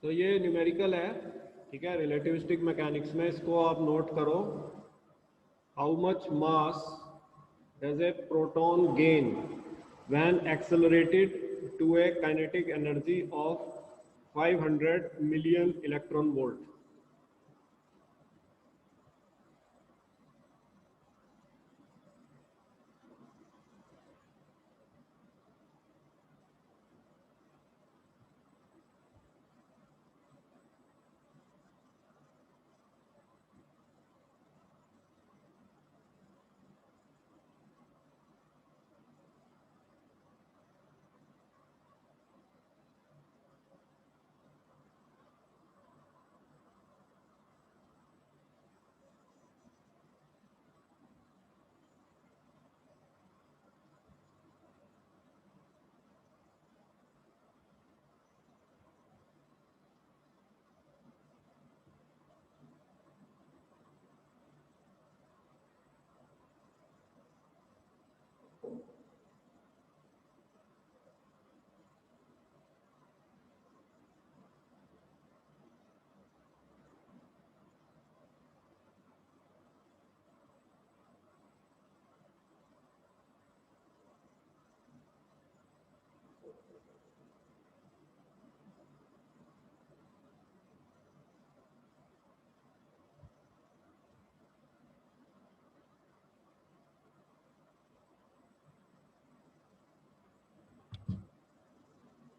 तो ये न्यूमेरिकल है, ठीक है, रिलेटिविस्टिक मैकेनिक्स में इसको आप नोट करो। How much mass does a proton gain when accelerated to a kinetic energy of 500 million electron volt.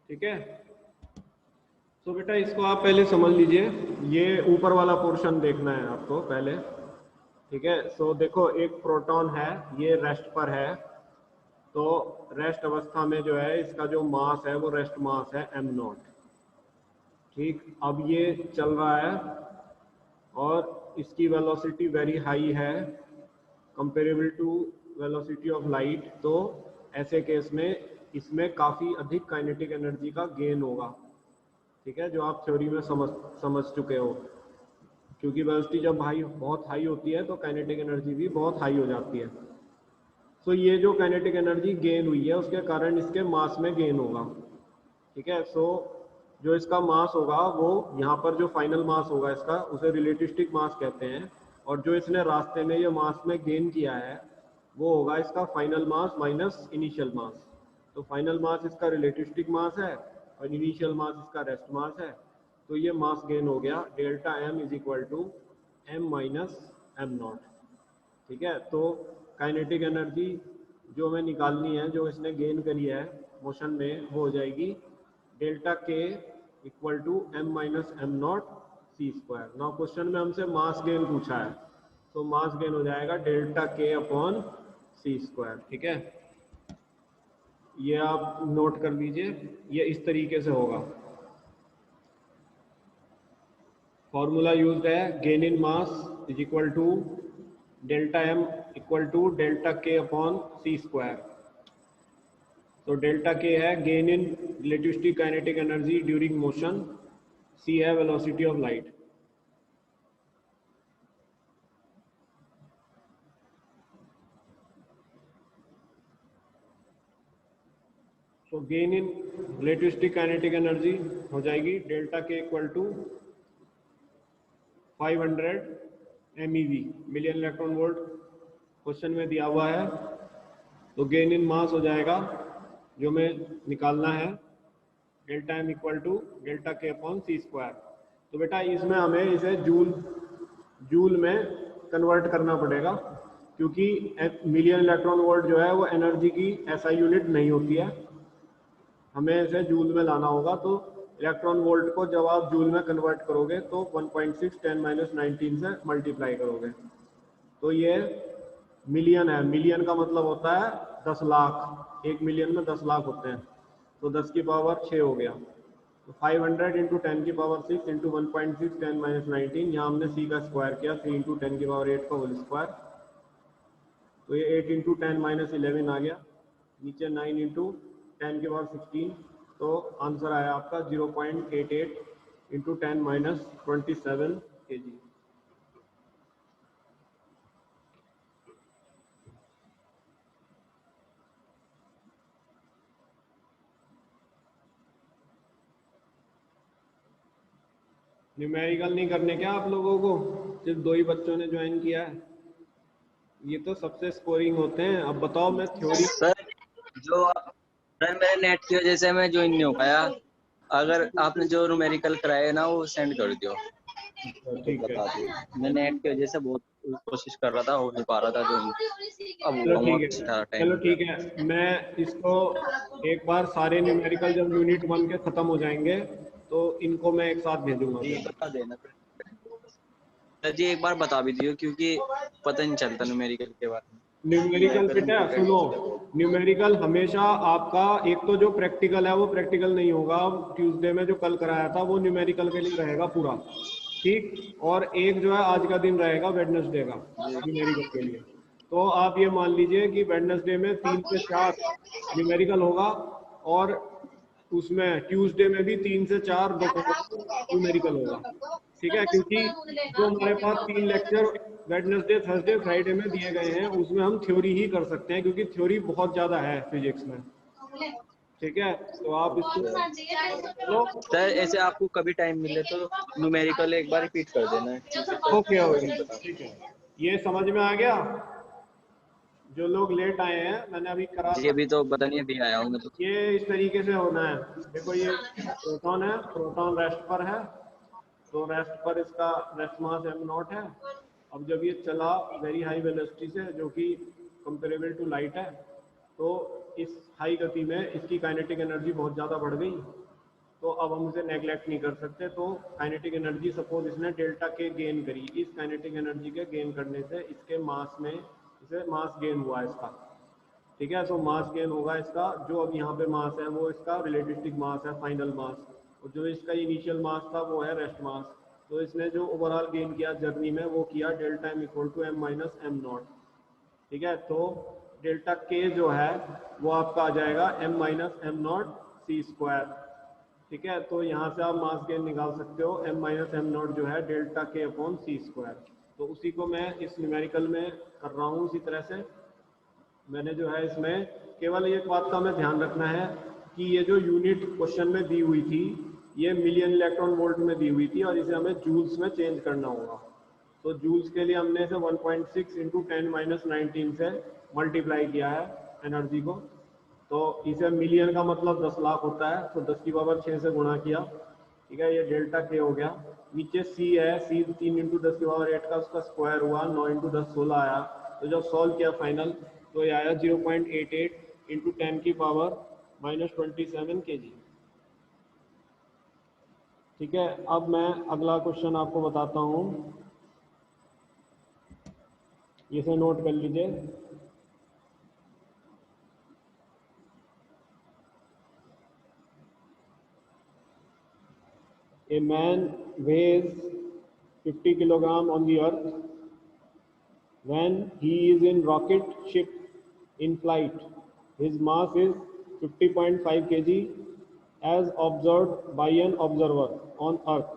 ठीक है, तो बेटा इसको आप पहले समझ लीजिए। ये ऊपर वाला पोर्शन देखना है आपको पहले, ठीक है। सो देखो, एक प्रोटॉन है, ये रेस्ट पर है, तो रेस्ट अवस्था में जो है इसका जो मास है वो रेस्ट मास है m0। ठीक, अब ये चल रहा है और इसकी वेलोसिटी वेरी हाई है comparable to velocity of light. तो ऐसे केस में इसमें काफ़ी अधिक काइनेटिक एनर्जी का गेन होगा, ठीक है, जो आप थ्योरी में समझ चुके हो। क्योंकि वेलोसिटी जब बहुत हाई होती है तो काइनेटिक एनर्जी भी बहुत हाई हो जाती है। तो ये जो काइनेटिक एनर्जी गेन हुई है उसके कारण इसके मास में गेन होगा, ठीक है। सो जो इसका मास होगा वो यहाँ पर जो फाइनल मास होगा इसका, उसे रिलेटिविस्टिक मास कहते हैं। और जो इसने रास्ते में ये मास में गेन किया है वो होगा इसका फाइनल मास माइनस इनिशियल मास। तो फाइनल मास इसका रिलेटिविस्टिक मास है और इनिशियल मास इसका रेस्ट मास है। तो ये मास गेन हो गया delta m is equal to m minus m0, ठीक है। तो काइनेटिक एनर्जी जो हमें निकालनी है, जो इसने गेन करी है मोशन में, वो हो जाएगी delta K equal to m minus m0 c square. Now question में हमसे मास गेन पूछा है, तो मास गेन हो जाएगा delta K upon c square, ठीक है। ये आप नोट कर लीजिए, ये इस तरीके से होगा। फॉर्मूला यूज्ड है gain in mass is equal to delta m equal to delta K upon c square. तो डेल्टा के है gain in relativistic kinetic energy during motion, c है वेलोसिटी ऑफ लाइट। तो gain in relativistic kinetic energy हो जाएगी delta K equal to 500 MeV, million electron volt question में दिया हुआ है। तो गेन इन मास हो जाएगा, जो हमें निकालना है, delta m equal to delta K upon c square. तो बेटा इसमें हमें इसे जूल में कन्वर्ट करना पड़ेगा, क्योंकि मिलियन इलेक्ट्रॉन वोल्ट जो है वो एनर्जी की ऐसा यूनिट नहीं होती है, हमें इसे जूल में लाना होगा। तो इलेक्ट्रॉन वोल्ट को जब आप जूल में कन्वर्ट करोगे तो 1.6 10⁻19 से मल्टीप्लाई करोगे, तो ये मिलियन है। मिलियन का मतलब होता है 10 लाख, 1 मिलियन में 10 लाख होते हैं, तो 10 की पावर 6 हो गया। तो 500 इंटू 10 की पावर 6 इंटू 1.6 10⁻19, यहाँ हमने c का स्क्वायर किया, 3 इंटू 10 की पावर 8 का होल स्क्वायर। तो ये 8 इंटू 10⁻11 आ गया, नीचे 9 इंटू 10 की पावर 16। तो आंसर आया आपका 0.88 इंटू 10⁻27 kg। न्यूमेरिकल नहीं करने क्या आप लोगों को? सिर्फ 2 ही बच्चों ने ज्वाइन किया है। ये तो सबसे स्कोरिंग होते हैं। अब बताओ, मैं थ्योरी। सर जो सर मेरे नेट की वजह से मैं ज्वाइन नहीं हो पाया। अगर आपने जो न्यूमेरिकल कराया है ना वो सेंड कर दियो, तो ठीक है, बता दियो। मैं नेट की वजह से बहुत कोशिश कर रहा था, हो नहीं पा रहा था ज्वाइन। अब चलो हुआ ठीक बहुत है। सारा टाइम चलो हो ठीक गया। है, मैं इसको एक बार सारे न्यूमेरिकल जब यूनिट 1 के खत्म हो जाएंगे तो इनको मैं एक साथ भेजूंगा जी फिर। बता देना सर जी, एक बार बता भी दियो क्योंकि पता नहीं चलता न्यूमेरिकल के बारे में। न्यूमेरिकल न्यूमेरिकल बेटा सुनो, इंपॉर्टेंट है बहुत। न्यूमेरिकल हमेशा आपका, एक तो जो प्रैक्टिकल है वो प्रैक्टिकल नहीं होगा। ट्यूसडे में जो कल कराया था वो न्यूमेरिकल के लिए रहेगा पूरा, ठीक। और एक जो है आज का दिन रहेगा वेडनेसडे का न्यूमेरिकल के लिए। तो आप ये मान लीजिए कि वेडनेसडे में 3 से 4 न्यूमेरिकल होगा, और उसमें ट्यूसडे में भी 3 से 4 दोपहर न्यूमेरिकल होगा, ठीक है। क्योंकि जो हमारे पास 3 लेक्चर वेडनेसडे थर्सडे फ्राइडे में दिए गए हैं उसमें हम थ्योरी ही कर सकते हैं, क्योंकि थ्योरी बहुत ज्यादा है फिजिक्स में, ठीक है। तो आप इसको चलो। सर ऐसे आपको कभी टाइम मिले तो न्यूमेरिकल एक बार रिपीट कर देना, ओके तो ओके, नहीं बता ठीक है। सकता। ये समझ में आ गया? जो लोग लेट आए हैं, मैंने अभी करा जी था। अभी तो पता नहीं, अभी आया हूँ मैं तो। ये इस तरीके से होना है। देखो, ये प्रोटॉन है, प्रोटॉन रेस्ट पर है, तो रेस्ट पर इसका रेस्ट मास m0 है। अब जब ये चला वेरी हाई वेलोसिटी से, जो कि कंपेरेबल टू लाइट है, तो इस हाई गति में इसकी काइनेटिक एनर्जी बहुत ज़्यादा बढ़ गई। तो अब हम इसे नेग्लेक्ट नहीं कर सकते। तो काइनेटिक एनर्जी सपोज इसने डेल्टा के गेन करी, इस काइनेटिक एनर्जी के गेन करने से इसके मास में, इसे मास गेन हुआ इसका, ठीक है। तो मास गेन होगा इसका, जो अब यहाँ पे मास है वो इसका रिलेटिविस्टिक मास है, फाइनल मास। और जो इसका इनिशियल मास था वो है रेस्ट मास। तो इसने जो ओवरऑल गेन किया जर्नी में वो किया delta m equal to m minus M naught, ठीक है। तो डेल्टा के जो है वो आपका आ जाएगा m minus M naught C square, ठीक है। तो यहाँ से आप मास गेन निकाल सकते हो, m माइनस एम नॉट जो है delta K upon c square. तो उसी को मैं इस न्यूमेरिकल में कर रहा हूँ उसी तरह से। मैंने जो है इसमें केवल एक बात का हमें ध्यान रखना है कि ये जो यूनिट क्वेश्चन में दी हुई थी ये मिलियन इलेक्ट्रॉन वोल्ट में दी हुई थी, और इसे हमें जूल्स में चेंज करना होगा। तो जूल्स के लिए हमने इसे 1.6 इंटू 10⁻19 से मल्टीप्लाई किया है एनर्जी को। तो इसे मिलियन का मतलब 10 लाख होता है, तो 10 की पावर 6 से गुणा किया, ठीक है। ये डेल्टा के हो गया। नीचे सी है, सी 3 इंटू 10 की पावर 8 का उसका स्क्वायर हुआ, 9 इंटू 10 16 आया। तो जब सॉल्व किया फाइनल तो ये आया 0.88 इंटू 10 की पावर -27 kg, ठीक है। अब मैं अगला क्वेश्चन आपको बताता हूँ, इसे नोट कर लीजिए। A man weighs 50 kilogram on the earth. When he is in rocket ship in flight, his mass is 50.5 kg as observed by an observer on earth.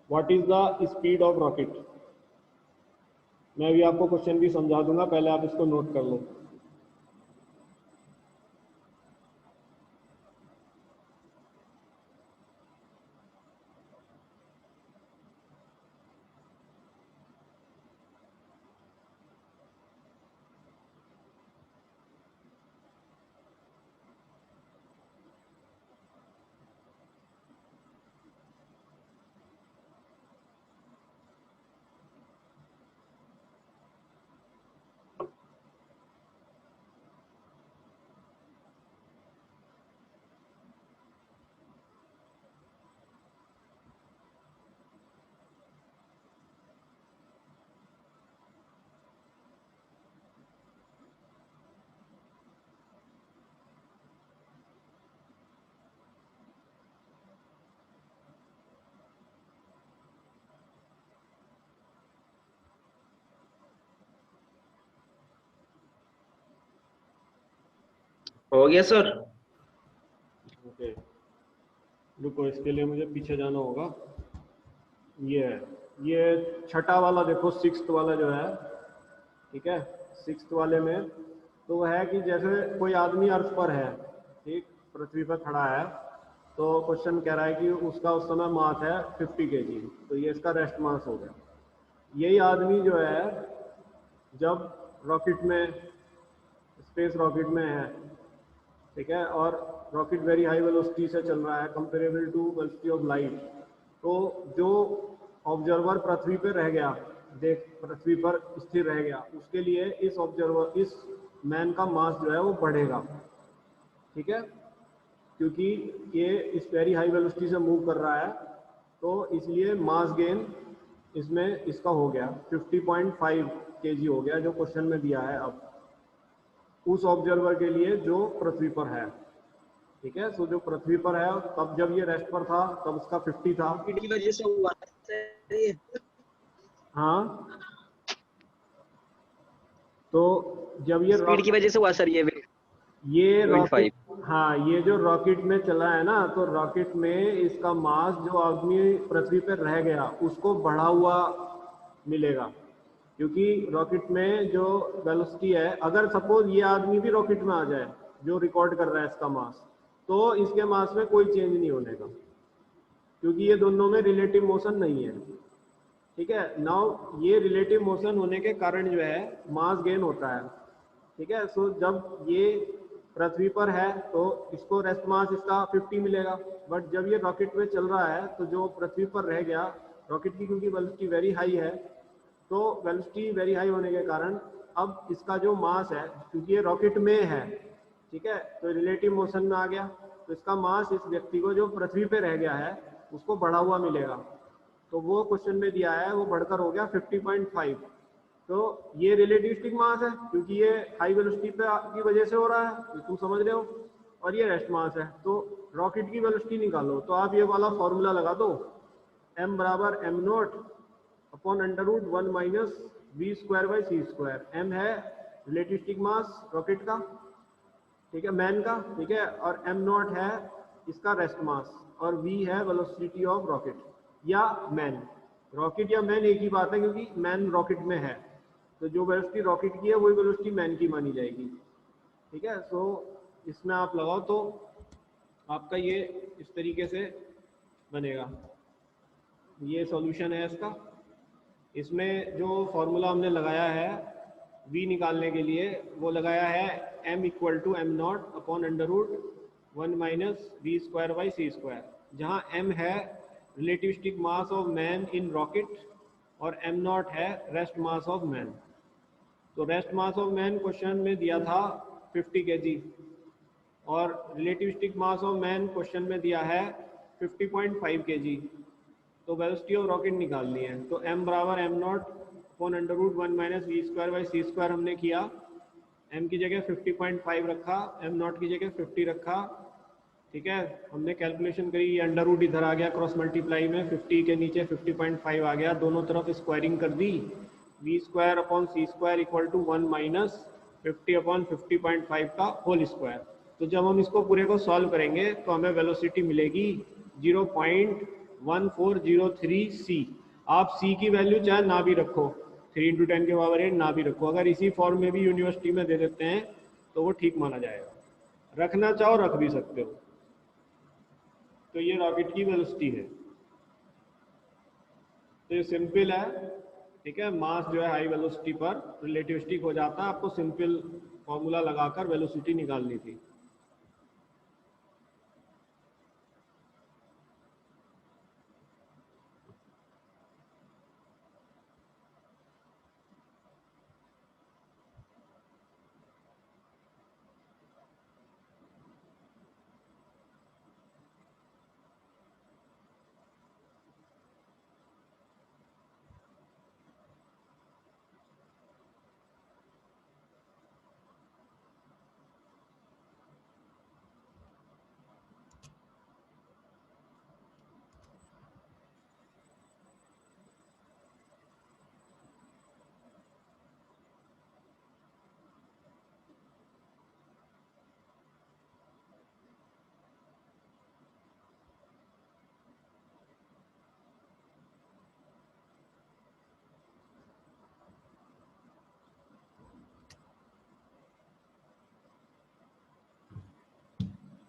What is the speed of rocket? मैं अभी आपको question भी समझा दूंगा, पहले आप इसको note कर लो। हो गया सर। ओके, रुको, इसके लिए मुझे पीछे जाना होगा। ये है, ये छठा वाला देखो, सिक्स्थ वाला जो है, ठीक है। सिक्स्थ वाले में तो है कि जैसे कोई आदमी अर्थ पर है, ठीक, पृथ्वी पर खड़ा है, तो क्वेश्चन कह रहा है कि उसका उस समय मास है 50 kg, तो ये इसका रेस्ट मास हो गया। यही आदमी जो है जब रॉकेट में, स्पेस रॉकेट में है, ठीक है, और रॉकेट वेरी हाई वेलोसिटी से चल रहा है comparable to velocity of light, तो जो ऑब्जर्वर पृथ्वी पर रह गया, देख पृथ्वी पर स्थिर रह गया, उसके लिए इस ऑब्जर्वर, इस मैन का मास जो है वो बढ़ेगा, ठीक है, क्योंकि ये इस वेरी हाई वेलोसिटी से मूव कर रहा है, तो इसलिए मास गेन इसमें इसका हो गया 50.5 kg हो गया, जो क्वेश्चन में दिया है अब उस ऑब्जर्वर के लिए जो पृथ्वी पर है, ठीक है। सो जो पृथ्वी पर है तब जब ये रेस्ट पर था तब उसका 50 था। स्पीड की वजह से हुआ सर ये। हाँ, तो जब ये स्पीड की वजह से हुआ सर ये पॉइंट रॉकेट, 5। हाँ, ये जो रॉकेट में चला है ना, तो रॉकेट में इसका मास जो आदमी पृथ्वी पर रह गया उसको बढ़ा हुआ मिलेगा, क्योंकि रॉकेट में जो वेलोसिटी है, अगर सपोज ये आदमी भी रॉकेट में आ जाए जो रिकॉर्ड कर रहा है इसका मास, तो इसके मास में कोई चेंज नहीं होने का, क्योंकि ये दोनों में रिलेटिव मोशन नहीं है, ठीक है। नाउ ये रिलेटिव मोशन होने के कारण जो है मास गेन होता है, ठीक है। सो जब ये पृथ्वी पर है तो इसको रेस्ट मास इसका 50 मिलेगा, बट जब ये रॉकेट में चल रहा है तो जो पृथ्वी पर रह गया, रॉकेट की क्योंकि वेलोसिटी वेरी हाई है, तो वेलोसिटी वेरी हाई होने के कारण अब इसका जो मास है, क्योंकि ये रॉकेट में है, ठीक है, तो रिलेटिव मोशन में आ गया, तो इसका मास इस व्यक्ति को जो पृथ्वी पे रह गया है उसको बढ़ा हुआ मिलेगा, तो वो क्वेश्चन में दिया है वो बढ़कर हो गया 50.5। तो ये रिलेटिविस्टिक मास है क्योंकि ये हाई वेलोसिटी पे की वजह से हो रहा है, ये तुम समझ रहे हो, और ये रेस्ट मास है। तो रॉकेट की वेलोसिटी निकालो तो आप ये वाला फॉर्मूला लगा दो, m बराबर m naught upon under root 1 minus V square by C square. m है रिलेटिविस्टिक मास रॉकेट का, ठीक है, मैन का, ठीक है, और m नॉट है इसका रेस्ट मास, और v है वेलोसिटी ऑफ रॉकेट या मैन। रॉकेट या मैन एक ही बात है क्योंकि मैन रॉकेट में है, तो जो वेलोसिटी रॉकेट की है वही वेलोसिटी मैन की मानी जाएगी, ठीक है। सो इसमें आप लगाओ तो आपका ये इस तरीके से बनेगा, ये सॉल्यूशन है इसका। इसमें जो फॉर्मूला हमने लगाया है v निकालने के लिए, वो लगाया है m equal to M naught upon under root 1 minus V square by C square, जहाँ m है relativistic mass of man in rocket और m नॉट है रेस्ट मास ऑफ मैन। तो rest mass of man question में दिया था 50 kg, और relativistic mass of man question में दिया है 50.5 kg। तो वेलोसिटी ऑफ रॉकेट निकालनी है, तो m बराबर m naught upon under root 1 minus V square by C square हमने किया, m की जगह 50.5 रखा, m नॉट की जगह 50 रखा, ठीक है। हमने कैलकुलेशन करी, ये अंडर रूट इधर आ गया क्रॉस मल्टीप्लाई में, 50 के नीचे 50.5 आ गया, दोनों तरफ स्क्वायरिंग कर दी, v square upon c square equal to 1 minus 50 upon 50.5 का होल स्क्वायर। तो जब हम इसको पूरे को सॉल्व करेंगे तो हमें वेलोसिटी मिलेगी 0.1403 सी। आप सी की वैल्यू चाहे ना भी रखो, 3 इंटू 10 के पावर 8 ना भी रखो, अगर इसी फॉर्म में भी यूनिवर्सिटी में दे देते हैं तो वो ठीक माना जाएगा, रखना चाहो रख भी सकते हो। तो ये रॉकेट की वेलोसिटी है, तो ये सिंपल है, ठीक है। मास जो है हाई वेलोसिटी पर रिलेटिविस्टिक हो जाता है, आपको सिंपल फॉर्मूला लगाकर वेलोसिटी निकालनी थी।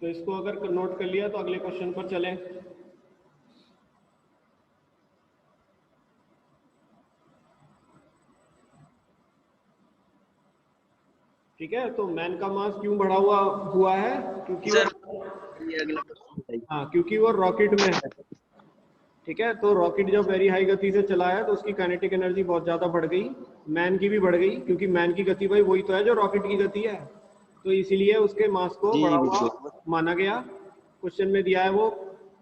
तो इसको अगर नोट कर लिया तो अगले क्वेश्चन पर चलें। ठीक है, तो मैन का मास क्यों बढ़ा हुआ है? क्योंकि सर वो, ये अगला क्वेश्चन बताइए। हाँ, क्योंकि वो रॉकेट में है। ठीक है, तो रॉकेट जब वेरी हाई गति से चला है तो उसकी काइनेटिक एनर्जी बहुत ज्यादा बढ़ गई, मैन की भी बढ़ गई, क्योंकि मैन की गति भाई वही तो है जो रॉकेट की गति है, तो इसीलिए उसके मास को जी बढ़ा जी हुआ बिल्कुल। माना गया। क्वेश्चन में दिया है वो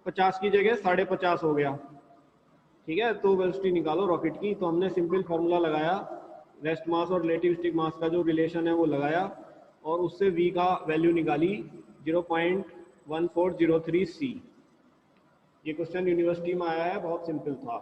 50 की जगह 50.5 हो गया। ठीक है, तो वेलोसिटी निकालो रॉकेट की, तो हमने सिंपल फॉर्मूला लगाया, रेस्ट मास और रिलेटिविस्टिक मास का जो रिलेशन है वो लगाया, और उससे v का वैल्यू निकाली 0.1403 c। ये क्वेश्चन यूनिवर्सिटी में आया है, बहुत सिंपल था।